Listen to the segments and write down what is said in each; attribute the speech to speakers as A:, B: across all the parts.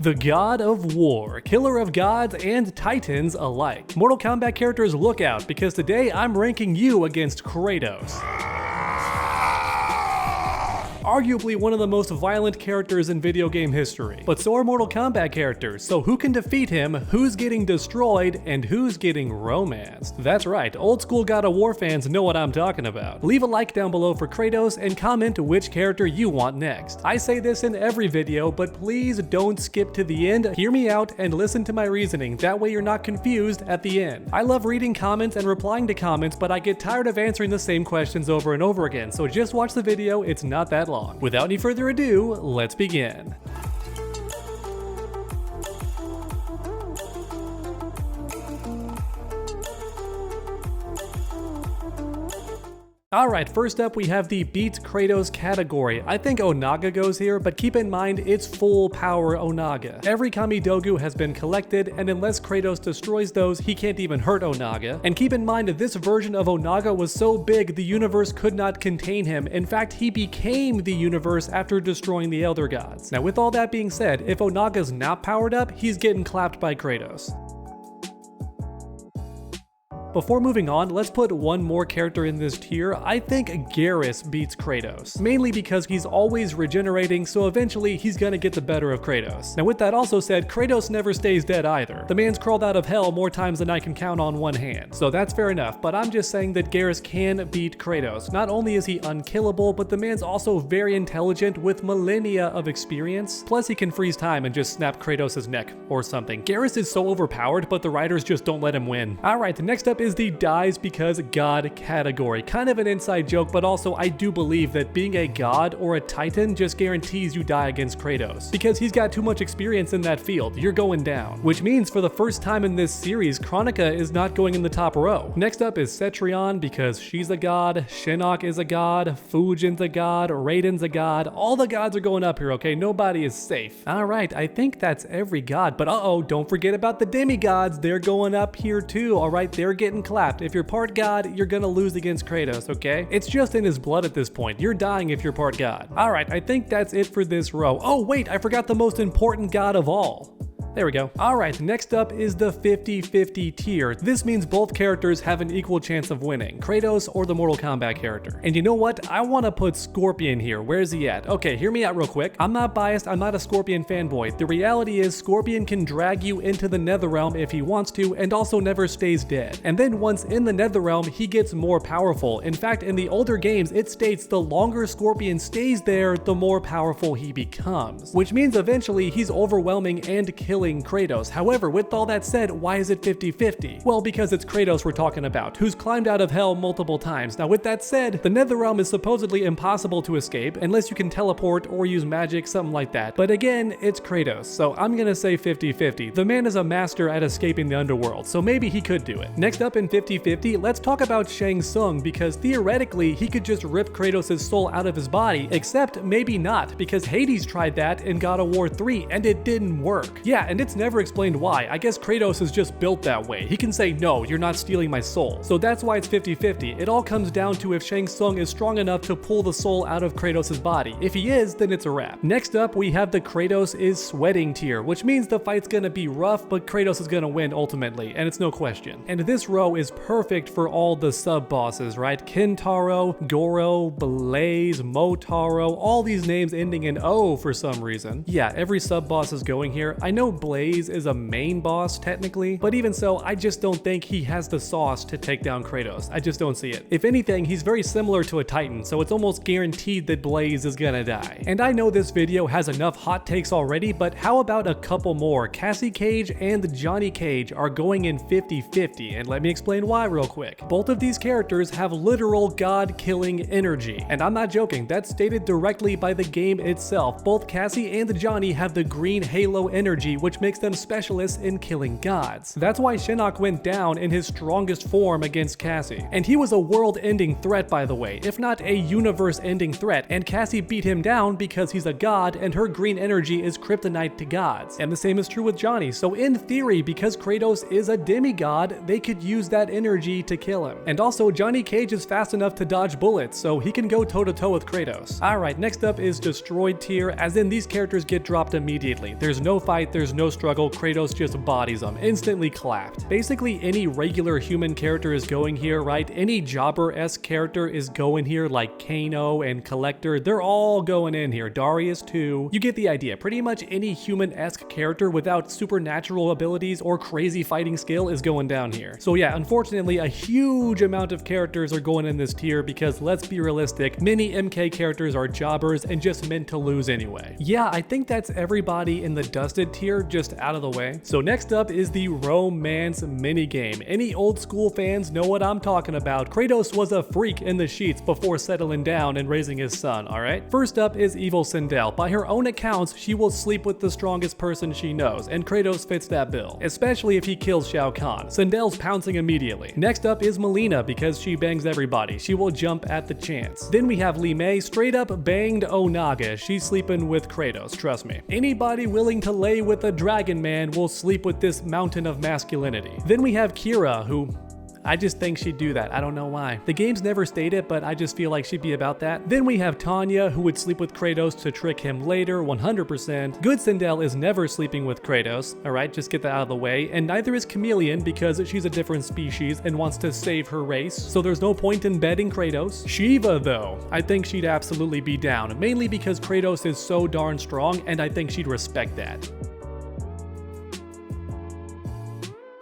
A: The God of War, killer of gods and titans alike. Mortal Kombat characters, look out, because today I'm ranking you against Kratos. Arguably one of the most violent characters in video game history. But so are Mortal Kombat characters, so who can defeat him, who's getting destroyed, and who's getting romanced? That's right, old school God of War fans know what I'm talking about. Leave a like down below for Kratos and comment which character you want next. I say this in every video, but please don't skip to the end, hear me out, and listen to my reasoning, that way you're not confused at the end. I love reading comments and replying to comments, but I get tired of answering the same questions over and over again, so just watch the video, it's not that long. Without any further ado, let's begin. Alright, first up we have the Beat Kratos category. I think Onaga goes here, but keep in mind it's full power Onaga. Every Kami Dogu has been collected, and unless Kratos destroys those, he can't even hurt Onaga. And keep in mind that this version of Onaga was so big the universe could not contain him. In fact, he became the universe after destroying the Elder Gods. Now with all that being said, if Onaga's not powered up, he's getting clapped by Kratos. Before moving on, let's put one more character in this tier. I think Garrus beats Kratos, mainly because he's always regenerating, so eventually he's gonna get the better of Kratos. Now with that also said, Kratos never stays dead either. The man's crawled out of hell more times than I can count on one hand, so that's fair enough, but I'm just saying that Garrus can beat Kratos. Not only is he unkillable, but the man's also very intelligent with millennia of experience, plus he can freeze time and just snap Kratos' neck or something. Garrus is so overpowered, but the writers just don't let him win. Alright, next up is the dies because god category. Kind of an inside joke, but also I do believe that being a god or a titan just guarantees you die against Kratos, because he's got too much experience in that field. You're going down. Which means for the first time in this series, Kronika is not going in the top row. Next up is Cetrion because she's a god, Shinnok is a god, Fujin's a god, Raiden's a god. All the gods are going up here, okay? Nobody is safe. Alright, I think that's every god, but don't forget about the demigods. They're going up here too, alright? They're getting clapped. If you're part god, you're gonna lose against Kratos, okay? It's just in his blood at this point. You're dying if you're part god. Alright, I think that's it for this row. Oh wait, I forgot the most important god of all. There we go. Alright, next up is the 50-50 tier. This means both characters have an equal chance of winning, Kratos or the Mortal Kombat character. And you know what? I want to put Scorpion here. Where's he at? Okay, hear me out real quick. I'm not biased, I'm not a Scorpion fanboy. The reality is Scorpion can drag you into the Netherrealm if he wants to, and also never stays dead. And then once in the Netherrealm, he gets more powerful. In fact, in the older games, it states the longer Scorpion stays there, the more powerful he becomes. Which means eventually he's overwhelming and killing Kratos. However, with all that said, why is it 50-50? Well, because it's Kratos we're talking about, who's climbed out of hell multiple times. Now with that said, the Netherrealm is supposedly impossible to escape unless you can teleport or use magic, something like that. But again, it's Kratos, so I'm gonna say 50-50. The man is a master at escaping the underworld, so maybe he could do it. Next up in 50-50, let's talk about Shang Tsung, because theoretically he could just rip Kratos' soul out of his body, except maybe not, because Hades tried that in God of War 3 and it didn't work. Yeah, and it's never explained why. I guess Kratos is just built that way. He can say, no, you're not stealing my soul. So that's why it's 50-50. It all comes down to if Shang Tsung is strong enough to pull the soul out of Kratos' body. If he is, then it's a wrap. Next up, we have the Kratos is sweating tier, which means the fight's gonna be rough, but Kratos is gonna win ultimately, and it's no question. And this row is perfect for all the sub-bosses, right? Kintaro, Goro, Blaze, Motaro, all these names ending in O for some reason. Yeah, every sub-boss is going here. I know Blaze is a main boss technically, but even so, I just don't think he has the sauce to take down Kratos. I just don't see it. If anything, he's very similar to a Titan, so it's almost guaranteed that Blaze is gonna die. And I know this video has enough hot takes already, but how about a couple more? Cassie Cage and Johnny Cage are going in 50-50, and let me explain why real quick. Both of these characters have literal god-killing energy, and I'm not joking, that's stated directly by the game itself. Both Cassie and Johnny have the green halo energy, which makes them specialists in killing gods. That's why Shinnok went down in his strongest form against Cassie. And he was a world-ending threat, by the way, if not a universe-ending threat, and Cassie beat him down because he's a god and her green energy is kryptonite to gods. And the same is true with Johnny, so in theory, because Kratos is a demigod, they could use that energy to kill him. And also, Johnny Cage is fast enough to dodge bullets, so he can go toe-to-toe with Kratos. Alright, next up is destroyed tier, as in these characters get dropped immediately. There's no fight, there's no struggle, Kratos just bodies them, instantly clapped. Basically, any regular human character is going here, right? Any Jobber-esque character is going here, like Kano and Collector, they're all going in here. Darius too. You get the idea. Pretty much any human-esque character without supernatural abilities or crazy fighting skill is going down here. So yeah, unfortunately, a huge amount of characters are going in this tier because, let's be realistic, many MK characters are jobbers and just meant to lose anyway. Yeah, I think that's everybody in the dusted tier just out of the way. So next up is the romance minigame. Any old school fans know what I'm talking about. Kratos was a freak in the sheets before settling down and raising his son, alright? First up is Evil Sindel. By her own accounts, she will sleep with the strongest person she knows, and Kratos fits that bill, especially if he kills Shao Kahn. Sindel's pouncing immediately. Next up is Melina, because she bangs everybody. She will jump at the chance. Then we have Li Mei, straight up banged Onaga. She's sleeping with Kratos, trust me. Anybody willing to lay with a dragon man will sleep with this mountain of masculinity. Then we have Kira, who I just think she'd do that. I don't know why. The games never state it, but I just feel like she'd be about that. Then we have Tanya, who would sleep with Kratos to trick him later, 100%. Good Sindel is never sleeping with Kratos, alright, just get that out of the way. And neither is Chameleon, because she's a different species and wants to save her race, so there's no point in betting Kratos. Shiva, though, I think she'd absolutely be down, mainly because Kratos is so darn strong, and I think she'd respect that.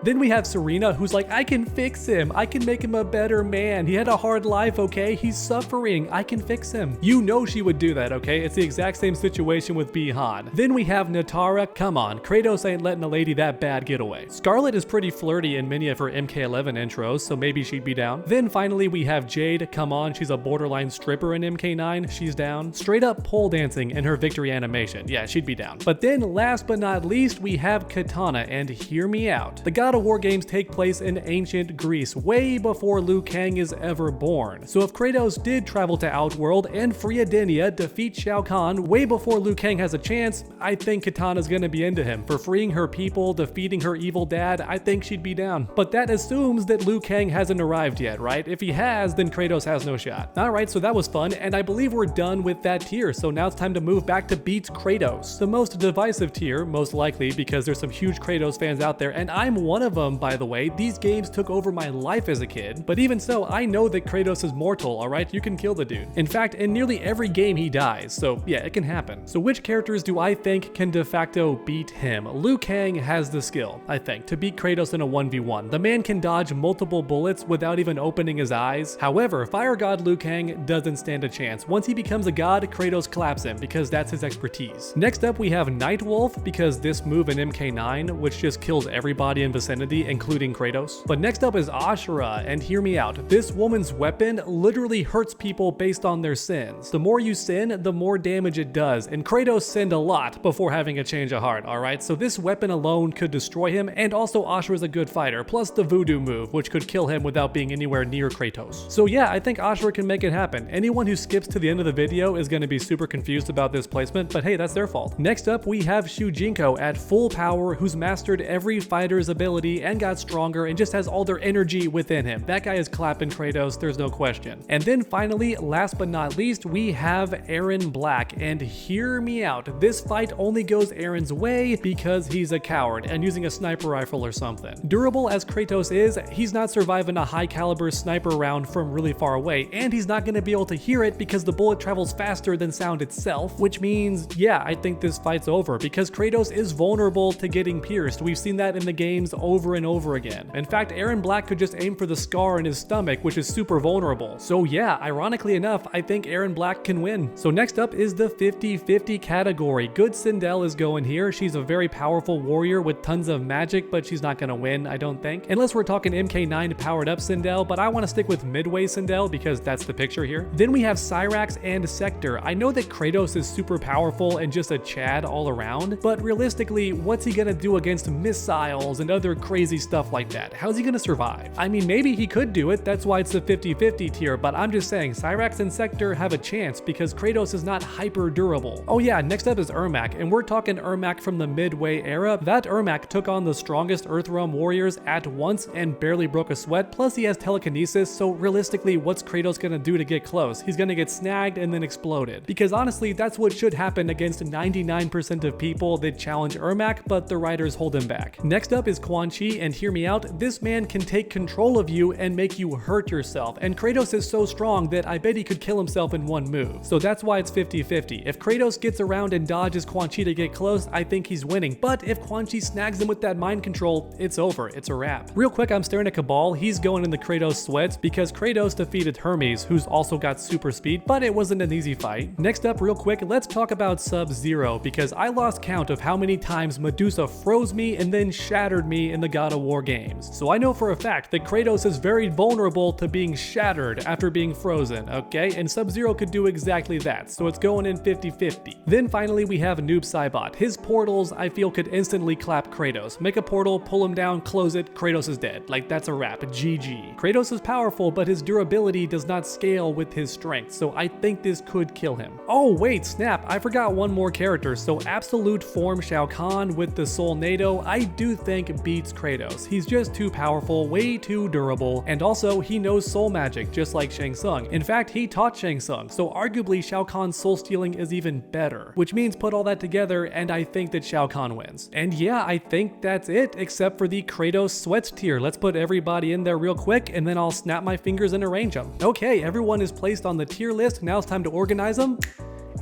A: Then we have Serena, who's like, I can fix him. I can make him a better man. He had a hard life, okay? He's suffering. I can fix him. You know she would do that, okay? It's the exact same situation with Bihan. Then we have Natara. Come on, Kratos ain't letting a lady that bad get away. Scarlet is pretty flirty in many of her MK11 intros, so maybe she'd be down. Then finally we have Jade. Come on, she's a borderline stripper in MK9. She's down. Straight up pole dancing in her victory animation. Yeah, she'd be down. But then last but not least, we have Katana, and hear me out. The God of War games take place in ancient Greece, way before Liu Kang is ever born. So if Kratos did travel to Outworld and free Edenia, defeat Shao Kahn way before Liu Kang has a chance, I think Katana's gonna be into him. For freeing her people, defeating her evil dad, I think she'd be down. But that assumes that Liu Kang hasn't arrived yet, right? If he has, then Kratos has no shot. Alright, so that was fun, and I believe we're done with that tier, so now it's time to move back to Beats Kratos. The most divisive tier, most likely, because there's some huge Kratos fans out there, and I'm one of them, by the way. These games took over my life as a kid, but even so, I know that Kratos is mortal, alright? You can kill the dude. In fact, in nearly every game he dies, so yeah, it can happen. So which characters do I think can de facto beat him? Liu Kang has the skill, I think, to beat Kratos in a 1v1. The man can dodge multiple bullets without even opening his eyes. However, Fire God Liu Kang doesn't stand a chance. Once he becomes a god, Kratos claps him, because that's his expertise. Next up, we have Nightwolf, because this move in MK9, which just kills everybody in vicinity, including Kratos. But next up is Ashura, and hear me out. This woman's weapon literally hurts people based on their sins. The more you sin, the more damage it does, and Kratos sinned a lot before having a change of heart, alright? So this weapon alone could destroy him, and also Ashura's a good fighter, plus the voodoo move, which could kill him without being anywhere near Kratos. So yeah, I think Ashura can make it happen. Anyone who skips to the end of the video is going to be super confused about this placement, but hey, that's their fault. Next up, we have Shujinko at full power, who's mastered every fighter's ability and got stronger and just has all their energy within him. That guy is clapping Kratos, there's no question. And then finally, last but not least, we have Aaron Black, and hear me out. This fight only goes Aaron's way because he's a coward and using a sniper rifle or something. Durable as Kratos is, he's not surviving a high caliber sniper round from really far away, and he's not going to be able to hear it because the bullet travels faster than sound itself, which means, yeah, I think this fight's over because Kratos is vulnerable to getting pierced. We've seen that in the games over and over again. In fact, Aaron Black could just aim for the scar in his stomach, which is super vulnerable. So yeah, ironically enough, I think Aaron Black can win. So next up is the 50-50 category. Good Sindel is going here. She's a very powerful warrior with tons of magic, but she's not gonna win, I don't think. Unless we're talking MK9 powered up Sindel, but I want to stick with midway Sindel because that's the picture here. Then we have Cyrax and Sector. I know that Kratos is super powerful and just a Chad all around, but realistically, what's he gonna do against missiles and other crazy stuff like that? How's he gonna survive? I mean, maybe he could do it, that's why it's the 50-50 tier, but I'm just saying Cyrax and Sector have a chance because Kratos is not hyper durable. Oh yeah, next up is Ermac, and we're talking Ermac from the Midway era. That Ermac took on the strongest Earthrealm warriors at once and barely broke a sweat, plus he has telekinesis, so realistically, what's Kratos gonna do to get close? He's gonna get snagged and then exploded. Because honestly, that's what should happen against 99% of people that challenge Ermac, but the writers hold him back. Next up is Quan Chi, and hear me out, this man can take control of you and make you hurt yourself, and Kratos is so strong that I bet he could kill himself in one move. So that's why it's 50-50. If Kratos gets around and dodges Quan Chi to get close, I think he's winning, but if Quan Chi snags him with that mind control, it's over, it's a wrap. Real quick, I'm staring at Cabal. He's going in the Kratos sweats because Kratos defeated Hermes, who's also got super speed, but it wasn't an easy fight. Next up, real quick, let's talk about Sub-Zero because I lost count of how many times Medusa froze me and then shattered me in the God of War games. So I know for a fact that Kratos is very vulnerable to being shattered after being frozen, okay? And Sub-Zero could do exactly that, so it's going in 50-50. Then finally, we have Noob Saibot. His portals, I feel, could instantly clap Kratos. Make a portal, pull him down, close it, Kratos is dead. Like, that's a wrap, GG. Kratos is powerful, but his durability does not scale with his strength, so I think this could kill him. Oh wait, snap, I forgot one more character. So Absolute Form Shao Kahn with the Soul NATO, I do think beats Kratos. He's just too powerful, way too durable, and also he knows soul magic, just like Shang Tsung. In fact, he taught Shang Tsung, so arguably Shao Kahn's soul stealing is even better, which means put all that together, and I think that Shao Kahn wins. And yeah, I think that's it, except for the Kratos sweats tier. Let's put everybody in there real quick, and then I'll snap my fingers and arrange them. Okay, everyone is placed on the tier list. Now it's time to organize them.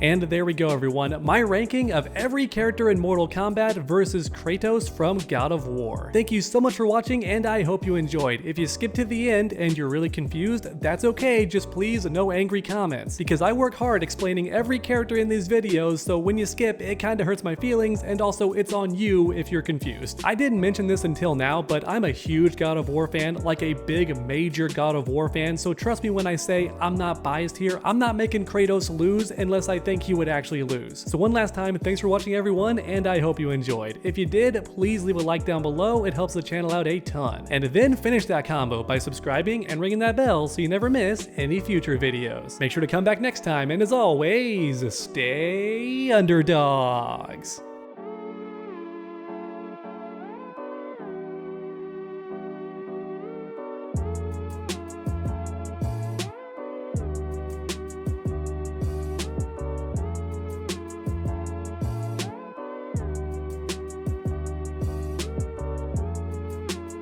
A: And there we go, everyone. My ranking of every character in Mortal Kombat versus Kratos from God of War. Thank you so much for watching, and I hope you enjoyed. If you skipped to the end and you're really confused, that's okay. Just please no angry comments, because I work hard explaining every character in these videos, so when you skip, it kind of hurts my feelings, and also it's on you if you're confused. I didn't mention this until now, but I'm a huge God of War fan, like a big major God of War fan, so trust me when I say I'm not biased here. I'm not making Kratos lose unless I think he would actually lose. So one last time, thanks for watching everyone, and I hope you enjoyed. If you did, please leave a like down below, it helps the channel out a ton. And then finish that combo by subscribing and ringing that bell so you never miss any future videos. Make sure to come back next time, and as always, stay underdogs.